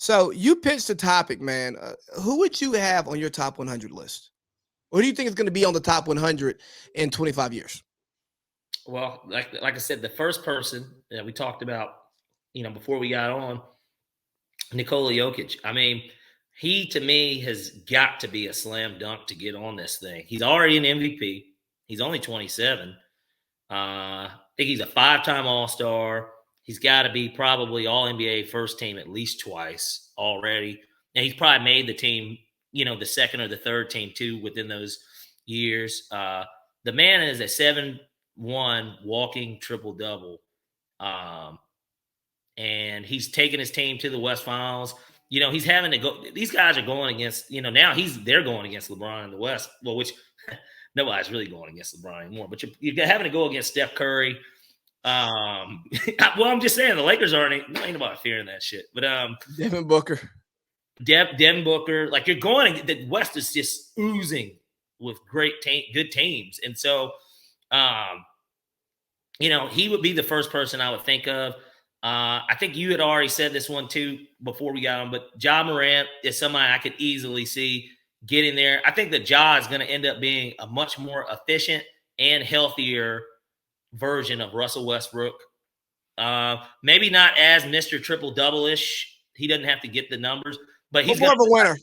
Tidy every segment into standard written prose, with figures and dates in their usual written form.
So you pitched the topic, man. Who would you have on your top 100 list? Or do you think is going to be on the top 100 in 25 years? Well, like I said, the first person that we talked about, before we got on, Nikola Jokic. I mean, he to me has got to be a slam dunk to get on this thing. He's already an MVP. He's only 27. I think he's a 5-time All-Star. He's got to be probably All-NBA first team at least twice already. And he's probably made the team, the second or the third team too within those years. The man is a 7-1 walking triple-double. And he's taking his team to the West Finals. He's having to go. These guys are going against, now they're going against LeBron in the West. Well, which nobody's really going against LeBron anymore. But you're having to go against Steph Curry. Well, I'm just saying the Lakers ain't nobody fearing that shit. But Devin Booker. Devin Booker. Like, you're going. The West is just oozing with good teams. And so, he would be the first person I would think of. I think you had already said this one too before we got on, but Ja Morant is somebody I could easily see getting there. I think that Ja is going to end up being a much more efficient and healthier version of Russell Westbrook. Maybe not as Mr. Triple-Double-ish. He doesn't have to get the numbers, but he's more of a winner.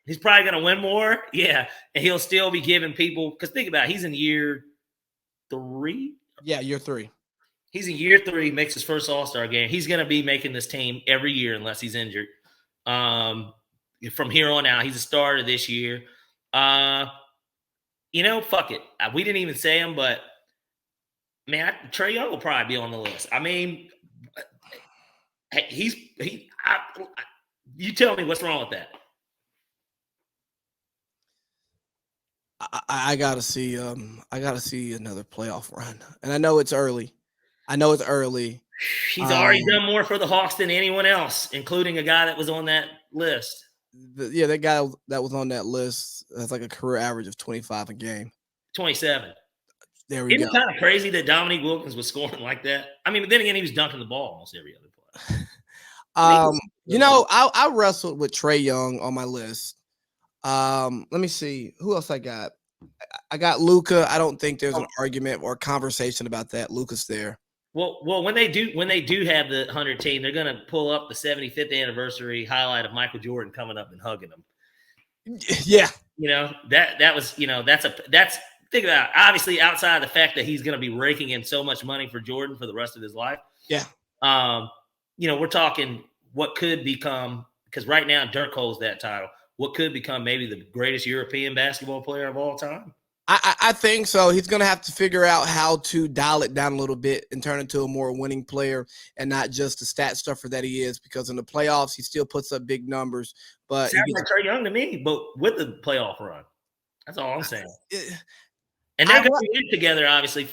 He's probably going to win more. Yeah. And he'll still be giving people, because think about it, he's in year 3. Yeah, year 3. He's in year 3, makes his first All-Star game. He's going to be making this team every year unless he's injured. From here on out, he's a starter this year. Fuck it. We didn't even say him, but, man, Trae Young will probably be on the list. I mean, you tell me what's wrong with that. I gotta see another playoff run. And I know it's early. He's already done more for the Hawks than anyone else, including a guy that was on that list. That guy that was on that list has like a career average of 25 a game. 27. There we go. Isn't it kind of crazy that Dominique Wilkins was scoring like that? I mean, but then again, he was dunking the ball almost every other play. I wrestled with Trae Young on my list. Let me see who else I got. I got Luka. I don't think there's an argument or conversation about that. Luka's there. Well, when they do have the 100 team, they're going to pull up the 75th anniversary highlight of Michael Jordan coming up and hugging them. Yeah, that was that's think about it. Obviously outside of the fact that he's going to be raking in so much money for Jordan for the rest of his life. Yeah. We're talking what could become, because right now Dirk holds that title, what could become maybe the greatest European basketball player of all time. I think so. He's going to have to figure out how to dial it down a little bit and turn into a more winning player and not just the stat stuffer that he is, because in the playoffs, he still puts up big numbers. But sounds like Trae Young to me, but with the playoff run. That's all I'm saying. And they're going to be together, obviously,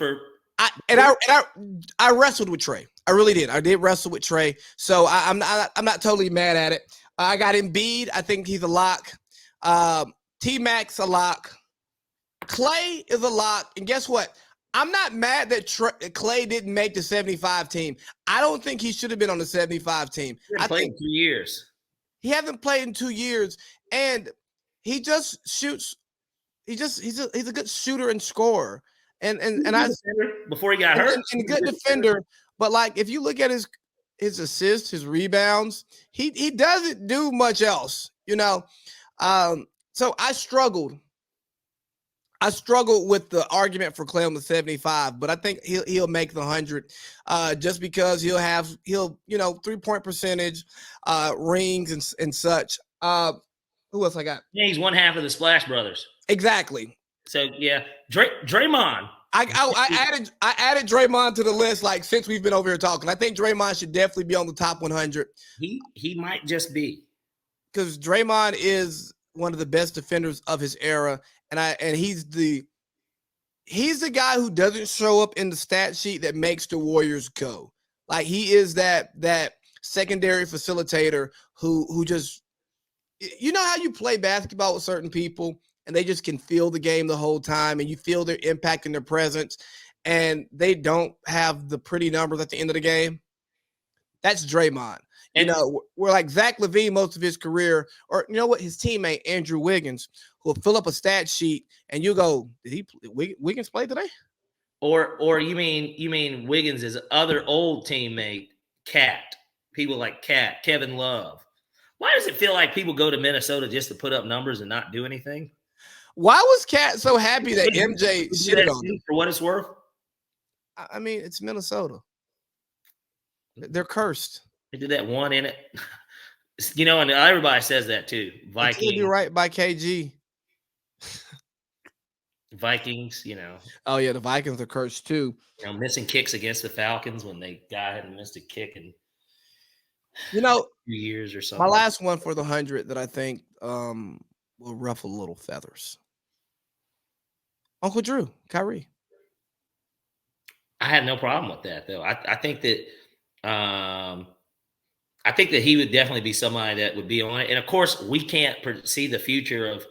I wrestled with Trae. I really did. I did wrestle with Trae. So I'm not totally mad at it. I got Embiid. I think he's a lock. T-Mac's a lock. Clay is a lock. And guess what? I'm not mad that Clay didn't make the 75 team. I don't think he should have been on the 75 team. He hasn't played in 2 years. He hasn't played in 2 years. And he just shoots. He's a good shooter and scorer. And before he got hurt. And a good defender. But like, if you look at his assists, his rebounds, he doesn't do much else, So I struggled with the argument for Clay on the 75, but I think he'll make the 100 just because he'll 3-point percentage, rings and such. Who else I got? Yeah, he's one half of the Splash Brothers. Exactly. So yeah, Draymond. I added Draymond to the list since we've been over here talking. I think Draymond should definitely be on the top 100. He might just be, because Draymond is one of the best defenders of his era, and he's the guy who doesn't show up in the stat sheet that makes the Warriors go. Like, he is that secondary facilitator who just, how you play basketball with certain people and they just can feel the game the whole time, and you feel their impact and their presence, and they don't have the pretty numbers at the end of the game. That's Draymond. You know, we're like Zach LaVine most of his career, or you know what, his teammate Andrew Wiggins, who will fill up a stat sheet, and you go, "Did Wiggins play today?" Or you mean Wiggins' other old teammate, Cat? People like Cat, Kevin Love. Why does it feel like people go to Minnesota just to put up numbers and not do anything? Why was Cat so happy that MJ shitted on him? For what it's worth? I mean, it's Minnesota. They're cursed. They did that one in it. You know, and everybody says that too. Vikings. You're right by KG. Vikings, you know. Oh yeah, the Vikings are cursed too. You know, missing kicks against the Falcons when they guy hadn't missed a kick in 2 years or something. My last one for the 100 that I think will ruffle little feathers. Uncle Drew, Kyrie. I had no problem with that though. I think that he would definitely be somebody that would be on it. And of course, we can't see the future of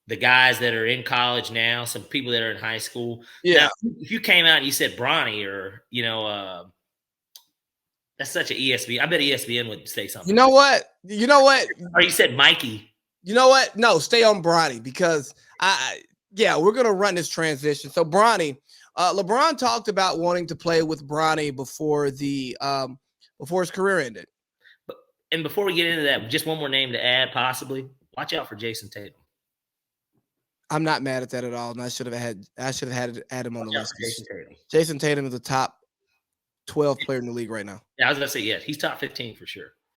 the guys that are in college now, some people that are in high school. Yeah. Now, if you came out and you said Bronny or, you know, that's such an ESPN. I bet ESPN would say something. You know what? Or you said Mikey. You know what? No, stay on Bronny because we're going to run this transition. So Bronny, LeBron talked about wanting to play with Bronny before his career ended. And before we get into that, just one more name to add, possibly. Watch out for Jason Tatum. I'm not mad at that at all, and I should have had him on the list. Jason Tatum. Jason Tatum is the top 12 player in the league right now. Yeah, I was gonna say, yeah, he's top 15 for sure.